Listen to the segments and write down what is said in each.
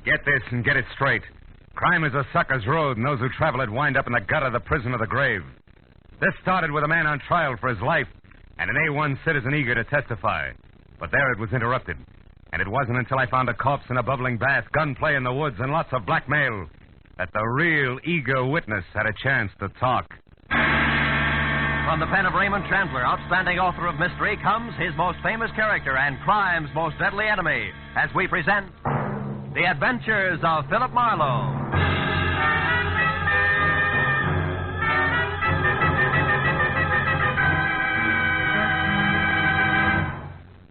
Get this and get it straight. Crime is a sucker's road, and those who travel it wind up in the gut of the prison or the grave. This started with a man on trial for his life and an A1 citizen eager to testify. But there it was interrupted. And it wasn't until I found a corpse in a bubbling bath, gunplay in the woods, and lots of blackmail that the real eager witness had a chance to talk. From the pen of Raymond Chandler, outstanding author of mystery, comes his most famous character and crime's most deadly enemy, as we present The Adventures of Phillip Marlowe.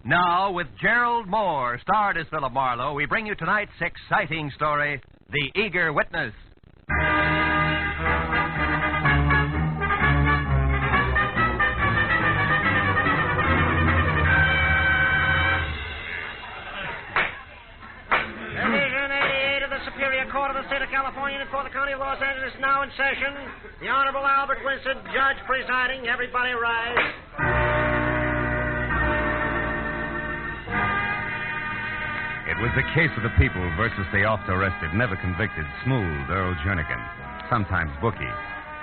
Now, with Gerald Moore, starred as Phillip Marlowe, we bring you tonight's exciting story, The Eager Witness. Court of the State of California and for the County of Los Angeles now in session. The Honorable Albert Winsett, Judge presiding. Everybody rise. It was the case of the people versus the oft-arrested, never convicted, smooth Earl Jernigan, sometimes bookie,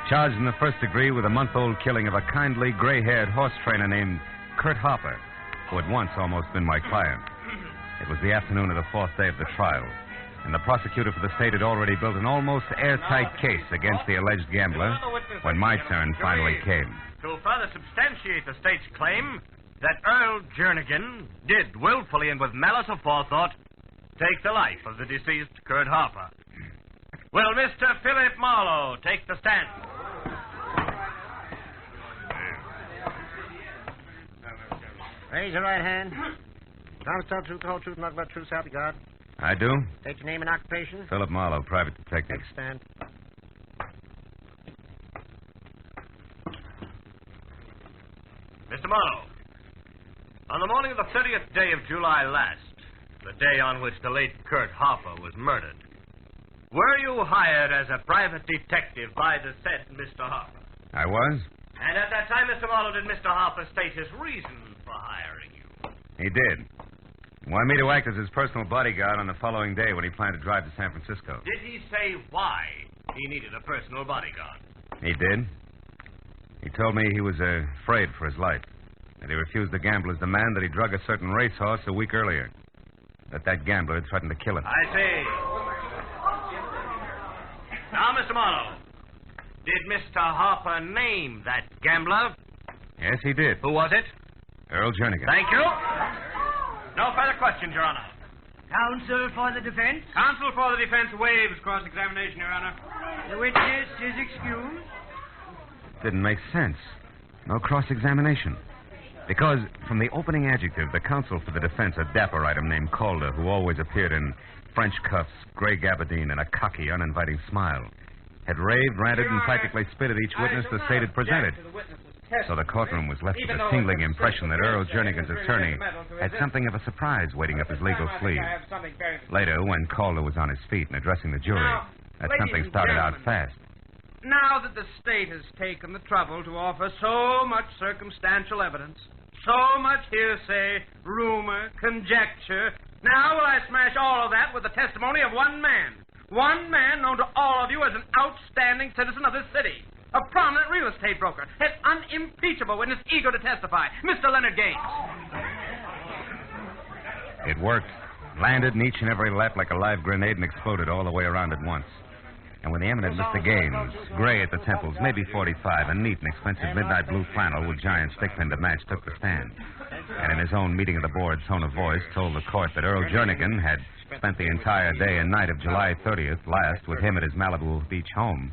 charged in the first degree with a month-old killing of a kindly, gray-haired horse trainer named Kurt Harper, who had once almost been my client. It was the afternoon of the fourth day of the trial, and the prosecutor for the state had already built an almost airtight case against the alleged gambler when my turn finally came. To further substantiate the state's claim that Earl Jernigan did willfully and with malice aforethought take the life of the deceased Kurt Harper. Will Mr. Phillip Marlowe take the stand? Raise your right hand. Promise to tell the truth, the whole truth, and nothing but the truth, so help you God. I do? State your name and occupation. Phillip Marlowe, private detective. Take a stand. Mr. Marlowe, on the morning of the 30th day of July last, the day on which the late Kurt Harper was murdered, were you hired as a private detective by the said Mr. Harper? I was? And at that time, Mr. Marlowe, did Mr. Harper state his reason for hiring you? He did. He wanted me to act as his personal bodyguard on the following day when he planned to drive to San Francisco. Did he say why he needed a personal bodyguard? He did. He told me he was afraid for his life, that he refused the gambler's demand that he drug a certain racehorse a week earlier, that gambler had threatened to kill him. I see. Now, Mr. Marlowe, did Mr. Harper name that gambler? Yes, he did. Who was it? Earl Jernigan. Thank you. No further questions, Your Honor. Counsel for the defense? Counsel for the defense waives cross-examination, Your Honor. The witness is excused. Didn't make sense. No cross-examination. Because from the opening adjective, the counsel for the defense, a dapper item named Calder, who always appeared in French cuffs, gray gabardine, and a cocky, uninviting smile, had raved, ranted, and practically spit at each witness the state had presented. So the courtroom was left with a tingling impression that Earl Jernigan's attorney had something of a surprise waiting up his legal sleeve. Later, when Calder was on his feet and addressing the jury, that something started out fast. Now that the state has taken the trouble to offer so much circumstantial evidence, so much hearsay, rumor, conjecture, now will I smash all of that with the testimony of one man. One man known to all of you as an outstanding citizen of this city. A prominent real estate broker. An unimpeachable witness eager to testify. Mr. Leonard Gaines. It worked. Landed in each and every lap like a live grenade and exploded all the way around at once. And when the eminent Mr. Gaines, gray at the temples, maybe 45, and neat and expensive midnight blue flannel with giant stick pin to match, took the stand. And in his own meeting of the board tone of voice, told the court that Earl Jernigan had spent the entire day and night of July 30th last with him at his Malibu Beach home.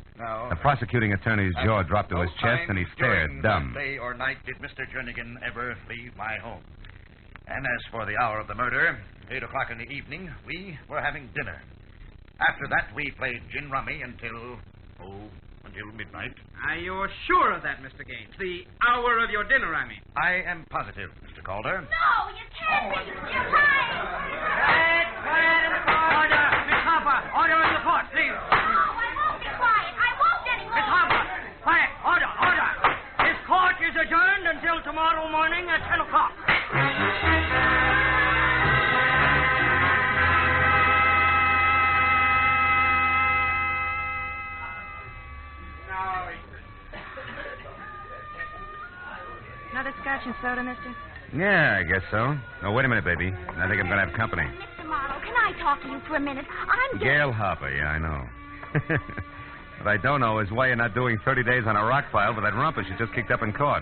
The prosecuting attorney's jaw dropped to his chest and he stared dumb. Day or night did Mr. Jernigan ever leave my home. And as for the hour of the murder, 8 o'clock in the evening, we were having dinner. After that, we played gin rummy until midnight. Are you sure of that, Mr. Gaines? The hour of your dinner, I mean. I am positive, Mr. Calder. No, you can't be. You're right. Quiet in the court. Order. Miss Harper, order in the court, please. No, I won't be quiet. I won't anymore. Miss Harper, quiet. Order, order. This court is adjourned until tomorrow morning at 10 o'clock. Another scotch and soda, mister? Yeah, I guess so. Oh, wait a minute, baby. I think I'm going to have company. Mr. Marlowe, can I talk to you for a minute? I'm just... Gail Harper, yeah, I know. What I don't know is why you're not doing 30 days on a rock pile with that rumpus you just kicked up in court.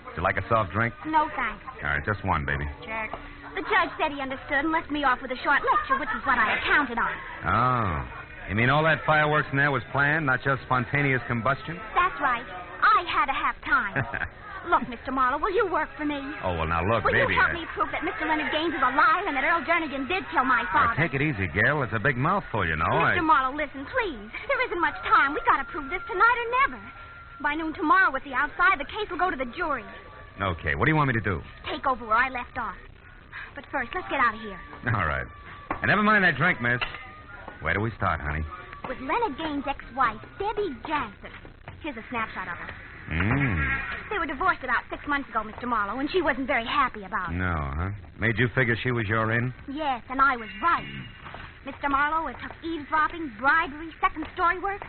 Would you like a soft drink? No, thanks. All right, just one, baby. Jack. The judge said he understood and let me off with a short lecture, which is what I had counted on. Oh. You mean all that fireworks in there was planned, not just spontaneous combustion? That's right. I had to have time. Look, Mr. Marlowe, will you work for me? Oh, well, now look, will baby. you help me prove that Mr. Leonard Gaines is alive and that Earl Jernigan did kill my father? Now, take it easy, Gail. It's a big mouthful, you know. Mr. Marlowe, listen, please. There isn't much time. We got to prove this tonight or never. By noon tomorrow with the outside, the case will go to the jury. Okay, what do you want me to do? Take over where I left off. But first, let's get out of here. All right. And never mind that drink, miss. Where do we start, honey? With Leonard Gaines' ex-wife, Debbie Jansen. Here's a snapshot of her. They were divorced about 6 months ago, Mr. Marlowe, and she wasn't very happy about it. No, huh? Made you figure she was your in? Yes, and I was right. Mr. Marlowe, it took eavesdropping, bribery, second-story work,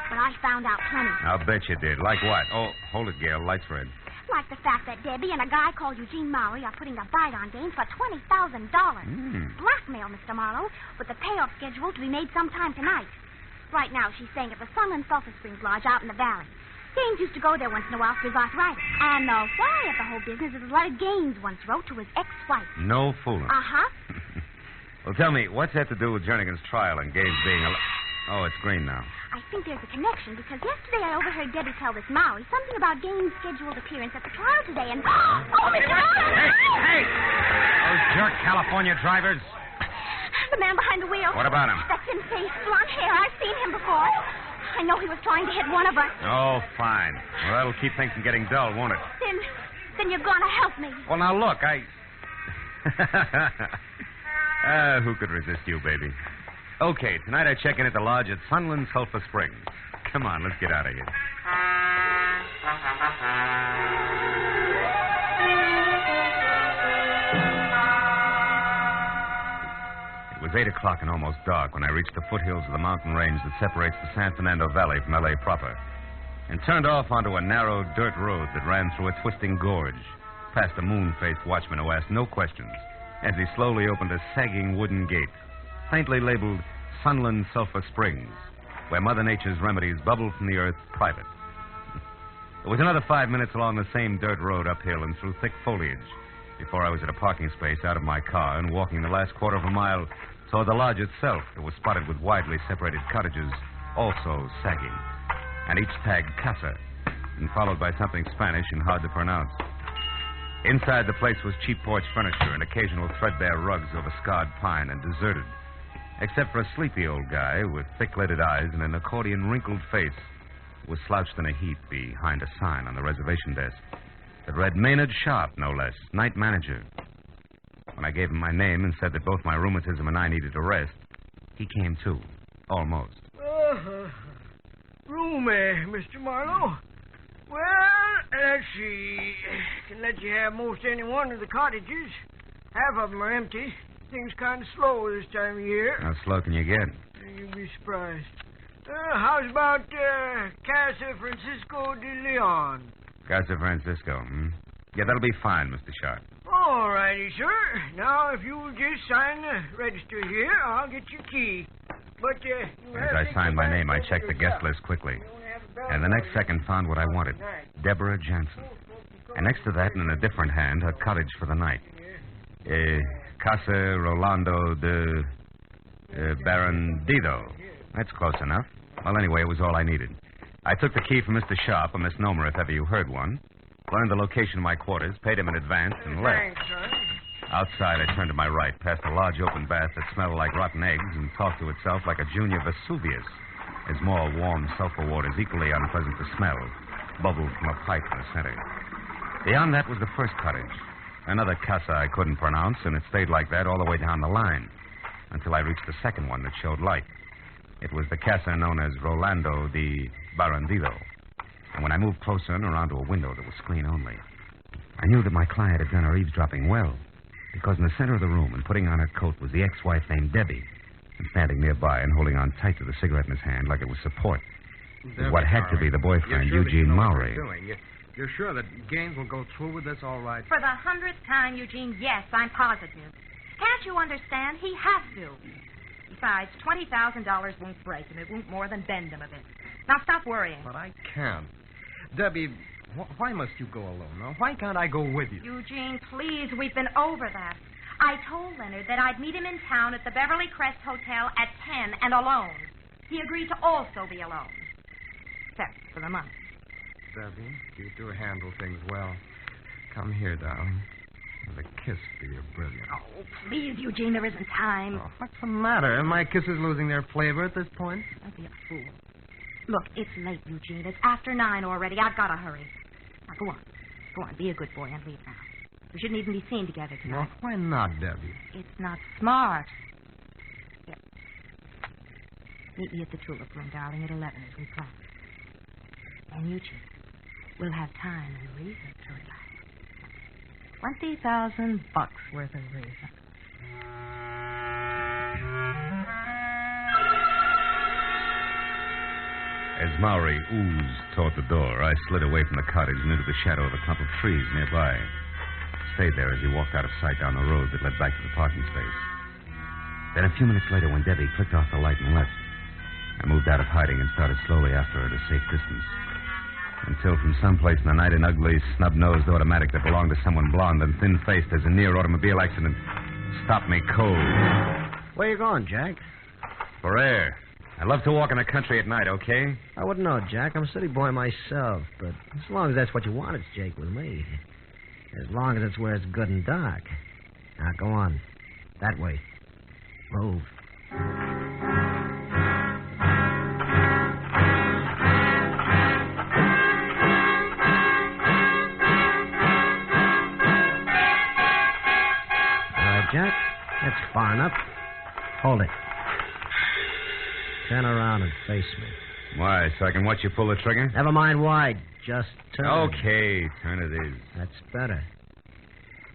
but I found out plenty. I'll bet you did. Like what? Oh, hold it, Gail. Light's red. Like the fact that Debbie and a guy called Eugene Mowry are putting a bite on Gaines for $20,000. Blackmail, Mr. Marlowe, with the payoff scheduled to be made sometime tonight. Right now, she's staying at the Sunland Sulphur Springs Lodge out in the valley. Gaines used to go there once in a while for his arthritis. And the why of the whole business is a letter Gaines once wrote to his ex-wife. No fooling. Uh-huh. Well, tell me, what's that to do with Jernigan's trial and Gaines being Oh, it's green now. I think there's a connection because yesterday I overheard Debbie tell this Mowry something about Gaines' scheduled appearance at the trial today and... Oh, Mr. Marlowe! Hey! Those jerk California drivers. The man behind the wheel. What about him? That thin face, blonde hair. I've seen him before. I know he was trying to hit one of us. Oh, fine. Well, that'll keep things from getting dull, won't it? Then you're going to help me. Well, now, look, who could resist you, baby? Okay, tonight I check in at the lodge at Sunland Sulphur Springs. Come on, let's get out of here. It was 8 o'clock and almost dark when I reached the foothills of the mountain range that separates the San Fernando Valley from L.A. proper, and turned off onto a narrow dirt road that ran through a twisting gorge, past a moon-faced watchman who asked no questions as he slowly opened a sagging wooden gate, faintly labeled Sunland Sulphur Springs, where Mother Nature's remedies bubble from the earth private. It was another 5 minutes along the same dirt road uphill and through thick foliage before I was at a parking space out of my car and walking the last quarter of a mile toward the lodge itself that was spotted with widely separated cottages, also sagging, and each tagged Casa, and followed by something Spanish and hard to pronounce. Inside the place was cheap porch furniture and occasional threadbare rugs over scarred pine and deserted, except for a sleepy old guy with thick-lidded eyes and an accordion-wrinkled face who was slouched in a heap behind a sign on the reservation desk that read Maynard Sharp, no less, night manager. When I gave him my name and said that both my rheumatism and I needed a rest, he came too, almost. Room, Mr. Marlowe. Well, let's see. Can let you have most any one of the cottages. Half of them are empty. Things kind of slow this time of year. How slow can you get? You'll be surprised. How's about Casa Francisco de Leon? Casa Francisco, Yeah, that'll be fine, Mr. Sharp. All righty, sir. Now, if you'll just sign the register here, I'll get your key. But, as I signed my name, I checked the guest list quickly. And the next second found what I wanted. Deborah Jansen. And next to that, and in a different hand, her cottage for the night. Casa Rolando de Barandido. That's close enough. Well, anyway, it was all I needed. I took the key from Mr. Sharp, a misnomer if ever you heard one, learned the location of my quarters, paid him in advance, and left. Thanks, son. Outside, I turned to my right, past a large open bath that smelled like rotten eggs and talked to itself like a junior Vesuvius, as more warm sulfur waters, equally unpleasant to smell, bubbled from a pipe in the center. Beyond that was the first cottage, another casa I couldn't pronounce, and it stayed like that all the way down the line, until I reached the second one that showed light. It was the casa known as Rolando de Barandido, and when I moved closer and around to a window that was screen only, I knew that my client had done her eavesdropping well, because in the center of the room and putting on her coat was the ex-wife named Debbie, and standing nearby and holding on tight to the cigarette in his hand like it was support was what had to be the boyfriend, Eugene Mowry. You're sure that Gaines will go through with this all right? For the 100th time, Eugene, yes, I'm positive. Can't you understand? He has to. Besides, $20,000 won't break him. It won't more than bend him a bit. Now, stop worrying. But I can't. Debbie, why must you go alone? Now, why can't I go with you? Eugene, please, we've been over that. I told Leonard that I'd meet him in town at the Beverly Crest Hotel at 10 and alone. He agreed to also be alone. Except for the money. Debbie, you do handle things well. Come here, darling. With a kiss for your brilliant. Oh, please, Eugene, there isn't time. Oh, what's the matter? Are my kisses losing their flavor at this point? Don't be a fool. Look, it's late, Eugene. It's after 9 already. I've got to hurry. Now, go on. Go on, be a good boy and leave now. We shouldn't even be seen together tonight. Well, why not, Debbie? It's not smart. Here. Meet me at the tulip room, darling, at 11 as we planned. And Eugene, we'll have time and reason to relax. $20,000 worth of reason. As Maury oozed toward the door, I slid away from the cottage and into the shadow of a clump of trees nearby. Stayed there as he walked out of sight down the road that led back to the parking space. Then a few minutes later, when Debbie clicked off the light and left, I moved out of hiding and started slowly after her at a safe distance. Until from someplace in the night, an ugly, snub-nosed automatic that belonged to someone blonde and thin-faced as a near automobile accident stopped me cold. Where you going, Jack? For air. I love to walk in the country at night, okay? I wouldn't know, Jack. I'm a city boy myself. But as long as that's what you want, it's Jake with me. As long as it's where it's good and dark. Now, go on. That way. Move. All right, Jack. That's far enough. Hold it. Turn around and face me. Why, so I can watch you pull the trigger? Never mind why. Just turn. Okay, turn it is. That's better.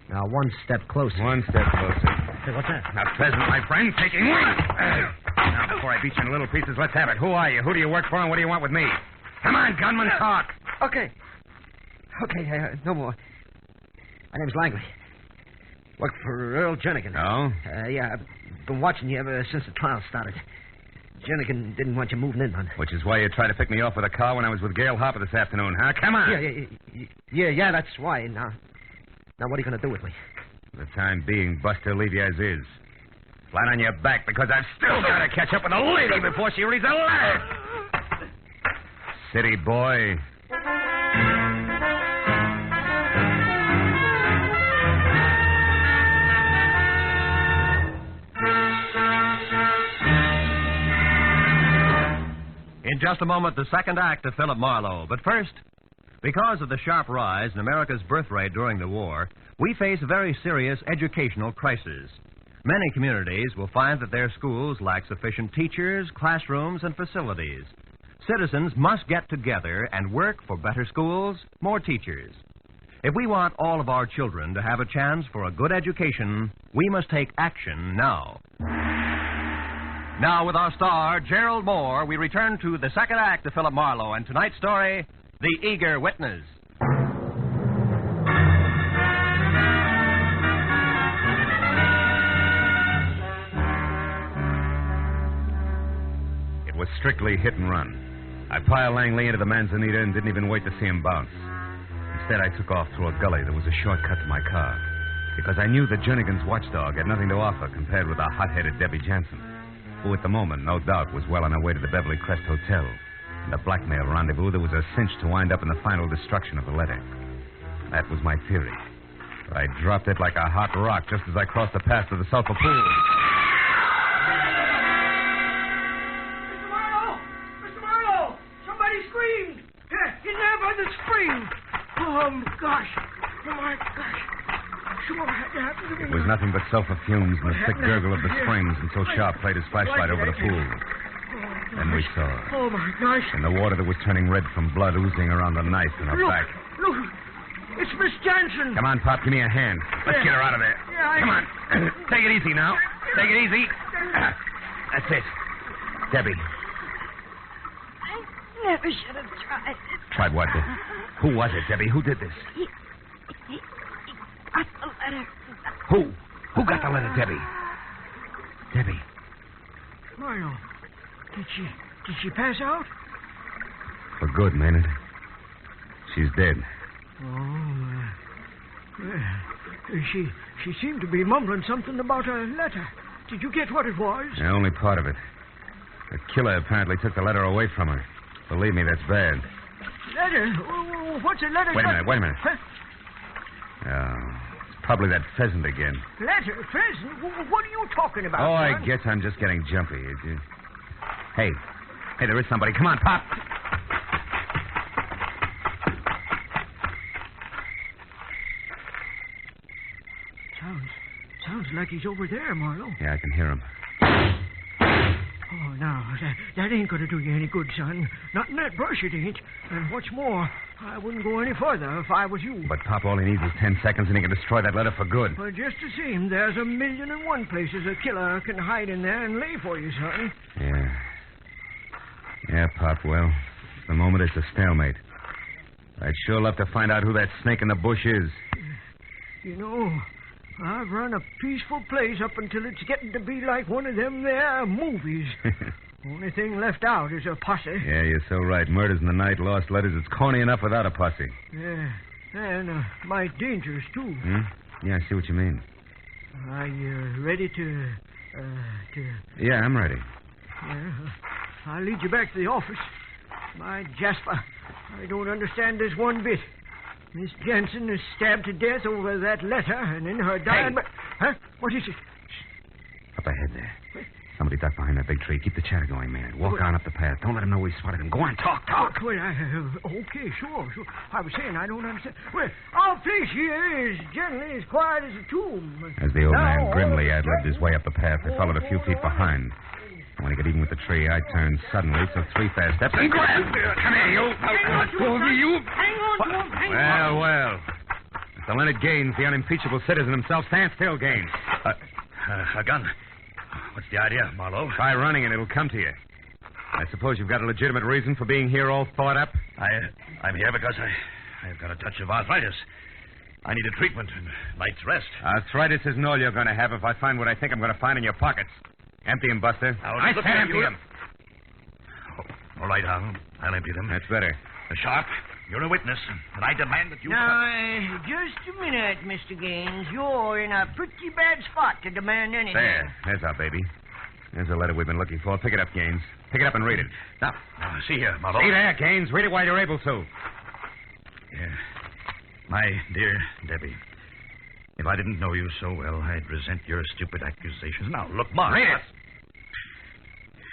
Now, one step closer. One step closer. Hey, what's that? Now, Pheasant, my friend, taking wing. Now, before I beat you into little pieces, let's have it. Who are you? Who do you work for, and what do you want with me? Come on, gunman, talk. Okay. No more. My name's Langley. Work for Earl Jernigan. Oh? Yeah, I've been watching you ever since the trial started. Jernigan didn't want you moving in, hon. Which is why you tried to pick me off with a car when I was with Gail Harper this afternoon, huh? Come on. Yeah, that's why. Now, what are you going to do with me? For the time being, Buster, leave you as is. Flat on your back, because I've still got to catch up with the lady before she reads a letter. City boy. In just a moment, the second act of Phillip Marlowe. But first, because of the sharp rise in America's birth rate during the war, we face a very serious educational crisis. Many communities will find that their schools lack sufficient teachers, classrooms, and facilities. Citizens must get together and work for better schools, more teachers. If we want all of our children to have a chance for a good education, we must take action now. Now, with our star, Gerald Moore, we return to the second act of Phillip Marlowe and tonight's story, The Eager Witness. It was strictly hit and run. I piled Langley into the Manzanita and didn't even wait to see him bounce. Instead, I took off through a gully that was a shortcut to my car, because I knew that Jernigan's watchdog had nothing to offer compared with the hot-headed Debbie Jansen, who at the moment, no doubt, was well on her way to the Beverly Crest Hotel, and a blackmail rendezvous that was a cinch to wind up in the final destruction of the letter. That was my theory. But I dropped it like a hot rock just as I crossed the path to the sulfur pool. Mr. Marlowe! Somebody screamed! In there by the spring! Oh, gosh! Oh, my gosh! Sure, had to happen to me. It was nothing but sulfur fumes and the thick gurgle of the springs until Sharp played his flashlight over the pool. Then we saw her. Oh, my gosh. In the water that was turning red from blood oozing around the knife in her back. Look! It's Miss Jansen. Come on, Pop, give me a hand. Let's get her out of there. Come on. Take it easy now. Take it easy. That's it. Debbie. never should have tried it. Tried what? Who was it, Debbie? Who did this? He got the letter. Who? Who got the letter, Debbie? Debbie. Marlowe, did she pass out? For good, Maynard. She's dead. Oh, she seemed to be mumbling something about a letter. Did you get what it was? Yeah, only part of it. The killer apparently took the letter away from her. Believe me, that's bad. Letter? What's a letter? Wait a minute. Huh? It's probably that pheasant again. Letter? Pheasant? What are you talking about? Oh, I son? guess I'm just getting jumpy. Hey, there is somebody. Come on, Pop. Sounds like he's over there, Marlowe. Yeah, I can hear him. Oh, now, that ain't going to do you any good, son. Not in that brush, it ain't. And what's more, I wouldn't go any further if I was you. But Pop, all he needs is 10 seconds and he can destroy that letter for good. Well, just the same, there's 1,000,001 places a killer can hide in there and lay for you, son. Yeah, Pop, well, at the moment it's a stalemate. I'd sure love to find out who that snake in the bush is. You know, I've run a peaceful place up until it's getting to be like one of them there movies. Only thing left out is a posse. Yeah, you're so right. Murders in the night, lost letters. It's corny enough without a posse. Yeah, and might dangerous, too. Yeah, I see what you mean. Are you ready to... Yeah, I'm ready. Yeah, I'll lead you back to the office. My Jasper, I don't understand this one bit. Miss Jensen is stabbed to death over that letter, and in her dying... Hey. Huh? What is it? Up ahead there. Somebody duck behind that big tree. Keep the chatter going, man. Walk on up the path. Don't let him know we spotted him. Go on, talk. Well, okay, sure. I was saying I don't understand. Well, our place here is generally as quiet as a tomb. As the old man grimly ad-libbed his way up the path, I followed a few feet behind. And when he got even with the tree, I turned suddenly, took 3 fast steps, and grabbed. Come here, you. Hang on to him. Well. Mr. Leonard Gaines, the unimpeachable citizen himself. Stand still, Gaines. A gun. What's the idea, Marlowe? Try running and it'll come to you. I suppose you've got a legitimate reason for being here all thought up? I'm here because I've got a touch of arthritis. I need a treatment and night's rest. Arthritis isn't all you're going to have if I find what I think I'm going to find in your pockets. Empty them, Buster. I said empty them. All right, I'll empty them. That's better. Sharp, you're a witness, and I demand that you... Now, just a minute, Mr. Gaines. You're in a pretty bad spot to demand anything. There's our baby. There's the letter we've been looking for. Pick it up, Gaines. Pick it up and read it. Now see here, Marlowe. See there, Gaines. Read it while you're able to. Yeah. My dear Debbie, if I didn't know you so well, I'd resent your stupid accusations. Now, look, Mark. Read it.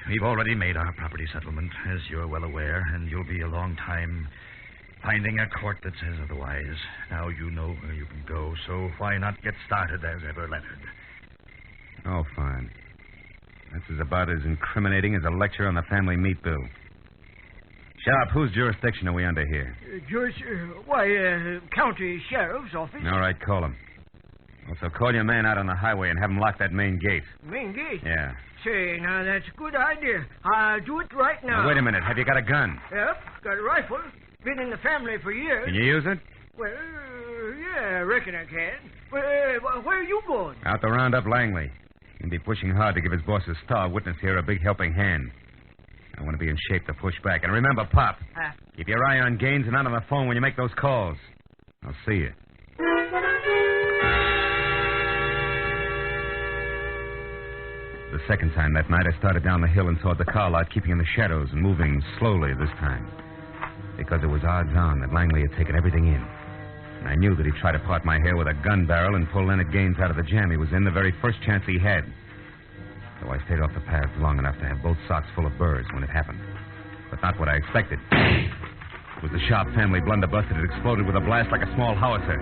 We've already made our property settlement, as you're well aware, and you'll be a long time finding a court that says otherwise. Now you know where you can go, so why not get started as ever lettered? Oh, fine. This is about as incriminating as a lecture on the family meat bill. Sharp, whose jurisdiction are we under here? County Sheriff's Office. All right, call him. Also, call your man out on the highway and have him lock that main gate. Main gate? Yeah. Say, now, that's a good idea. I'll do it right now. Wait a minute. Have you got a gun? Yep, got a rifle. Been in the family for years. Can you use it? Well, yeah, I reckon I can. Where are you going? Out to round up Langley. He'll be pushing hard to give his boss's star witness here a big helping hand. I want to be in shape to push back. And remember, Pop, keep your eye on Gaines and not on the phone when you make those calls. I'll see you. The second time that night, I started down the hill and toward the car lot, keeping in the shadows and moving slowly this time. Because it was odds on that Langley had taken everything in. And I knew that he'd try to part my hair with a gun barrel and pull Leonard Gaines out of the jam he was in the very first chance he had. So I stayed off the path long enough to have both socks full of burrs when it happened. But not what I expected. It was the Sharp family blunderbuss that had exploded with a blast like a small howitzer.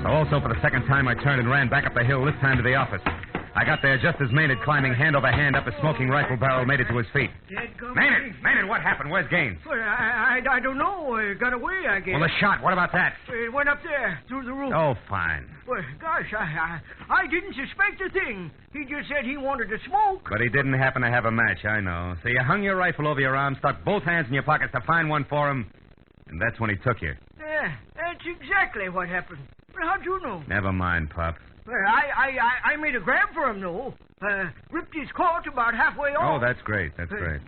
So also for the second time, I turned and ran back up the hill, this time to the office. I got there just as Maynard, climbing hand over hand up a smoking rifle barrel, made it to his feet. Maynard, what happened? Where's Gaines? Well, I don't know. Got away, I guess. Well, the shot. What about that? It went up there, through the roof. Oh, fine. Well, gosh, I didn't suspect a thing. He just said he wanted to smoke. But he didn't happen to have a match, I know. So you hung your rifle over your arm, stuck both hands in your pockets to find one for him, and that's when he took you. Yeah, that's exactly what happened. Well, how'd you know? Never mind, Pop. Well, I made a grab for him, though. Ripped his coat about halfway off. Oh, that's great. That's great.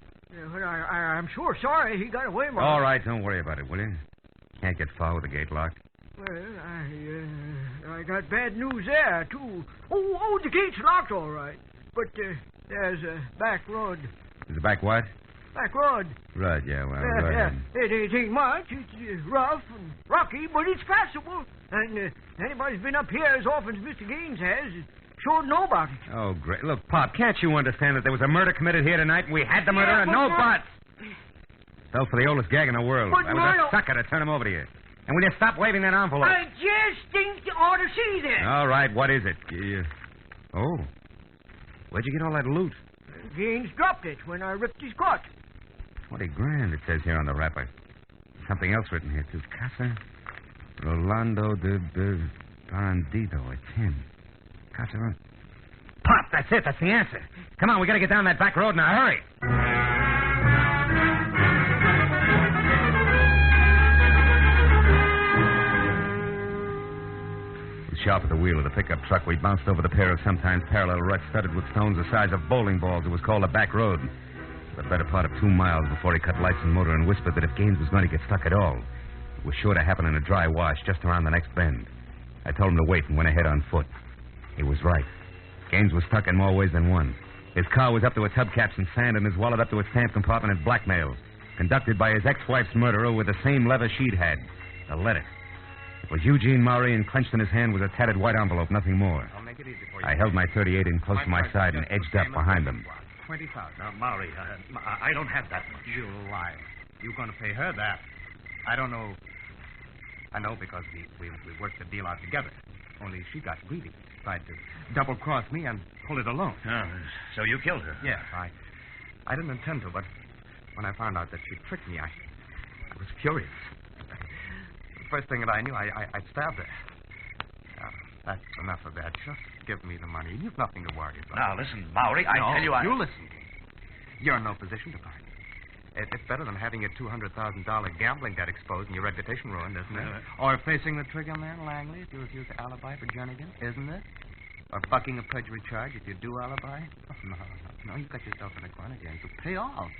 Well, I'm sure sorry he got away, Mark. All right, don't worry about it, will you? Can't get far with the gate locked. Well, I got bad news there, too. Oh, the gate's locked, all right. But there's a back road. Is the back what? Back road. Right, yeah, well, go ahead. It ain't much. It's rough and rocky, but it's passable. And anybody's been up here as often as Mr. Gaines has sure know about it. Oh, great. Look, Pop, can't you understand that there was a murder committed here tonight and we had the murderer? But No buts! Fell for the oldest gag in the world. But I was a sucker to turn him over to you. And will you stop waving that envelope? I just think you ought to see that. All right, what is it? Oh. Where'd you get all that loot? Gaines dropped it when I ripped his coat. 20 grand, it says here on the wrapper. Something else written here, too. Casa Rolando de Barandito. It's him. Casa... Pop, that's it. That's the answer. Come on, we got to get down that back road in a hurry. Sharp at the wheel of the pickup truck, we bounced over the pair of sometimes parallel ruts studded with stones the size of bowling balls. It was called the back road. The better part of 2 miles before he cut lights and motor and whispered that if Gaines was going to get stuck at all, it was sure to happen in a dry wash just around the next bend. I told him to wait and went ahead on foot. He was right. Gaines was stuck in more ways than one. His car was up to its hubcaps in sand and his wallet up to its stamp compartment in blackmail, conducted by his ex-wife's murderer with the same leather she'd had, the letter. It was Eugene Maury, and clenched in his hand was a tattered white envelope, nothing more. I'll make it easy for you. I held my .38 in close to my side and edged up behind them. 20,000. Now, Maury, I don't have that much. You lie. You're going to pay her that. I don't know. I know because we worked the deal out together. Only she got greedy. Tried to double-cross me and pull it alone. Oh, so you killed her? Yes, I didn't intend to, but when I found out that she tricked me, I was furious. The first thing that I knew, I stabbed her. That's enough of that. Just give me the money. You've nothing to worry about. Now, listen, Maury, I tell you, You listen, King. You're in no position to fight. It's better than having your $200,000 gambling debt exposed and your reputation ruined, isn't it? Or facing the trigger man, Langley, if you refuse to alibi for Jernigan, isn't it? Or bucking a perjury charge if you do alibi? Oh, no, you got yourself in a corner again. So pay off.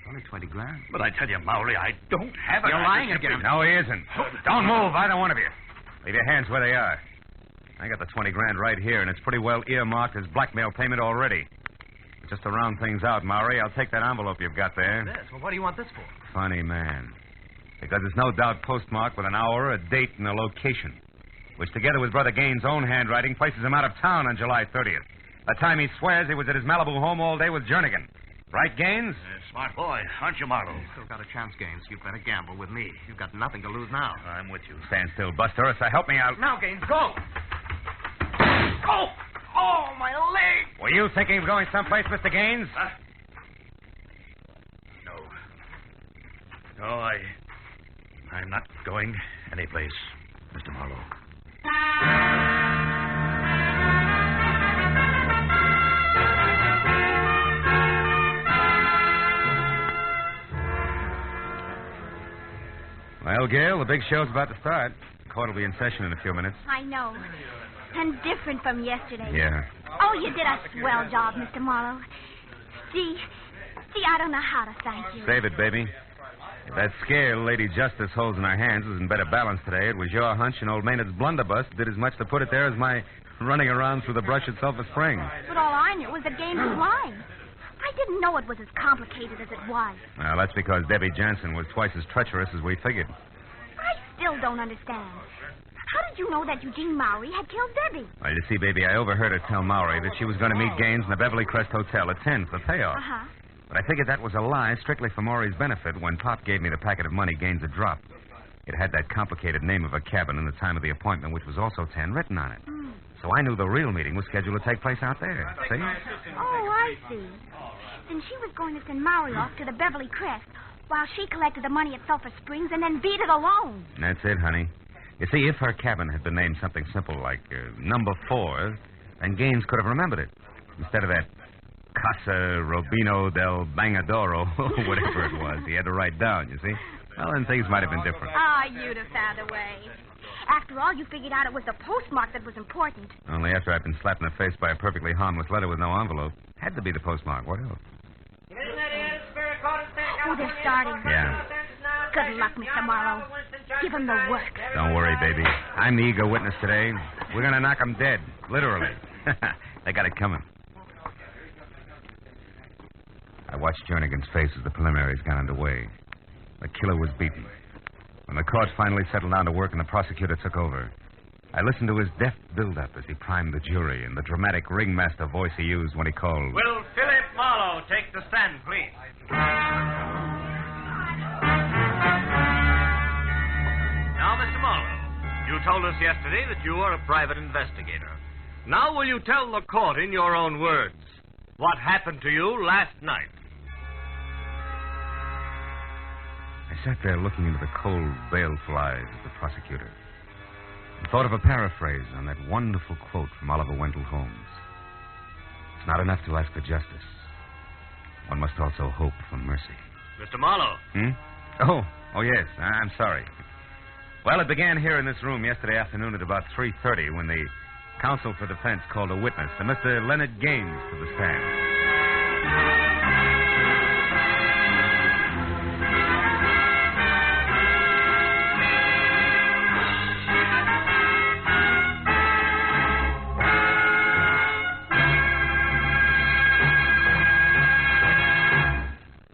It's only 20 grand. But I tell you, Maury, I don't have it. You're lying again. No, he isn't. Don't move, either one of you. Leave your hands where they are. I got the 20 grand right here, and it's pretty well earmarked as blackmail payment already. Just to round things out, Maury, I'll take that envelope you've got there. This? Well, what do you want this for? Funny man. Because it's no doubt postmarked with an hour, a date, and a location, which together with Brother Gaines' own handwriting places him out of town on July 30th. The time he swears he was at his Malibu home all day with Jernigan. Right, Gaines? Smart boy, aren't you, Marlowe? You've still got a chance, Gaines. You better gamble with me. You've got nothing to lose now. I'm with you. Stand still, Buster, or help me out. Now, Gaines, go. Go! Oh, my leg! Were you thinking of going someplace, Mr. Gaines? No, I'm not going anyplace, Mr. Marlowe. Well, Gail, the big show's about to start. The court will be in session in a few minutes. I know. And different from yesterday. Yeah. Oh, you did a swell job, Mr. Marlowe. See, I don't know how to thank you. Save it, baby. If that scale Lady Justice holds in her hands was in better balance today, it was your hunch and old Maynard's blunderbuss did as much to put it there as my running around through the brush at Sulphur Spring. But all I knew was that Gaines was lying. I didn't know it was as complicated as it was. Well, that's because Debbie Jansen was twice as treacherous as we figured. I still don't understand. How did you know that Eugene Maury had killed Debbie? Well, you see, baby, I overheard her tell Maury that she was going to meet Gaines in the Beverly Crest Hotel at 10 for the payoff. Uh-huh. But I figured that was a lie strictly for Maury's benefit when Pop gave me the packet of money Gaines had dropped. It had that complicated name of a cabin and the time of the appointment, which was also 10, written on it. So I knew the real meeting was scheduled to take place out there. See? Oh, I see. Then she was going to send Maury off to the Beverly Crest while she collected the money at Sulphur Springs and then beat it alone. That's it, honey. You see, if her cabin had been named something simple like Number 4, then Gaines could have remembered it. Instead of that Casa Robino del Bangadoro, whatever it was, he had to write down, you see? Well, then things might have been different. Ah, you'd have found a way. After all, you figured out it was the postmark that was important. Only after I'd been slapped in the face by a perfectly harmless letter with no envelope. Had to be the postmark. What else? Oh, they're starting. Yeah. Good luck, Mr. Marlowe. Give him the work. Don't worry, baby. I'm the ego witness today. We're going to knock them dead. Literally. They got it coming. I watched Jernigan's face as the preliminaries got underway. The killer was beaten. When the court finally settled down to work and the prosecutor took over, I listened to his deft build-up as he primed the jury and the dramatic ringmaster voice he used when he called. Will Phillip Marlowe take the stand, please? Now, Mr. Marlowe, you told us yesterday that you are a private investigator. Now will you tell the court in your own words what happened to you last night? I sat there looking into the cold, baleful eyes of the prosecutor and thought of a paraphrase on that wonderful quote from Oliver Wendell Holmes. It's not enough to ask for justice. One must also hope for mercy. Mr. Marlowe. Oh, yes. I'm sorry. Well, it began here in this room yesterday afternoon at about 3:30 when the counsel for defense called a witness, Mr. Leonard Gaines, to the stand.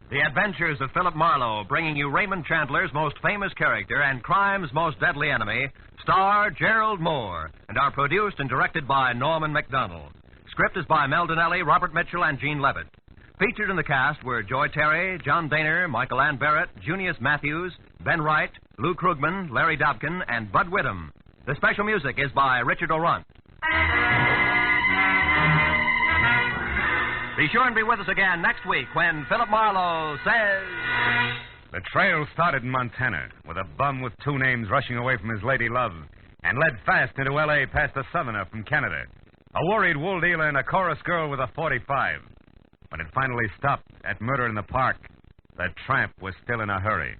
The Adventures of Phillip Marlowe, bringing you Raymond Chandler's most famous character and crime's most deadly enemy, star Gerald Moore, and are produced and directed by Norman MacDonald. Script is by Mel Donnelly, Robert Mitchell, and Gene Levitt. Featured in the cast were Joy Terry, John Daner, Michael Ann Barrett, Junius Matthews, Ben Wright, Lou Krugman, Larry Dobkin, and Bud Whittam. The special music is by Richard O'Runt. Be sure and be with us again next week when Phillip Marlowe says... The trail started in Montana with a bum with two names rushing away from his lady love and led fast into L.A. past a southerner from Canada, a worried wool dealer and a chorus girl with a .45. When it finally stopped at Murder in the Park, the tramp was still in a hurry.